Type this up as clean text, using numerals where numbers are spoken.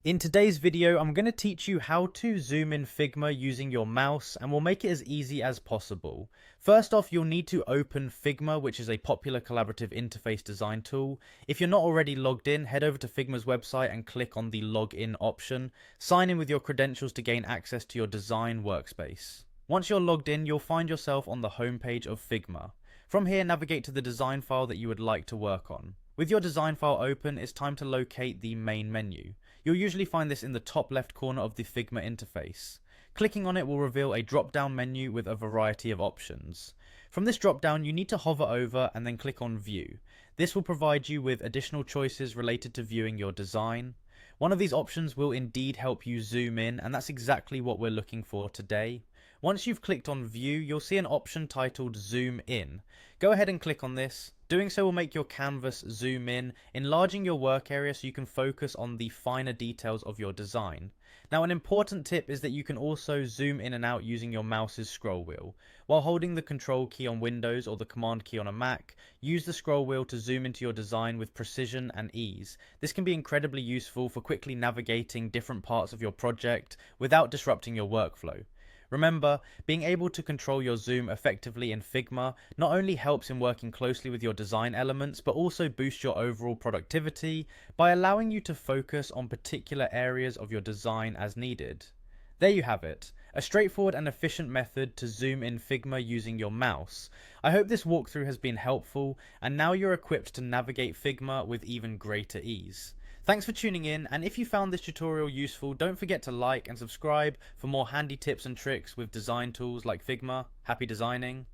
In today's video, I'm going to teach you how to zoom in Figma using your mouse, and we'll make it as easy as possible. First off, you'll need to open Figma, which is a popular collaborative interface design tool. If you're not already logged in, head over to Figma's website and click on the login option. Sign in with your credentials to gain access to your design workspace. Once you're logged in, you'll find yourself on the homepage of Figma. From here, navigate to the design file that you would like to work on. With your design file open, it's time to locate the main menu. You'll usually find this in the top left corner of the Figma interface. Clicking on it will reveal a drop-down menu with a variety of options. From this drop-down, you need to hover over and then click on View. This will provide you with additional choices related to viewing your design. One of these options will indeed help you zoom in, and that's exactly what we're looking for today. Once you've clicked on View, you'll see an option titled Zoom In. Go ahead and click on this. Doing so will make your canvas zoom in, enlarging your work area so you can focus on the finer details of your design. Now, an important tip is that you can also zoom in and out using your mouse's scroll wheel. While holding the Control key on Windows or the Command key on a Mac, use the scroll wheel to zoom into your design with precision and ease. This can be incredibly useful for quickly navigating different parts of your project without disrupting your workflow. Remember, being able to control your zoom effectively in Figma not only helps in working closely with your design elements, but also boosts your overall productivity by allowing you to focus on particular areas of your design as needed. There you have it, a straightforward and efficient method to zoom in Figma using your mouse. I hope this walkthrough has been helpful, and now you're equipped to navigate Figma with even greater ease. Thanks for tuning in, and if you found this tutorial useful, don't forget to like and subscribe for more handy tips and tricks with design tools like Figma. Happy designing!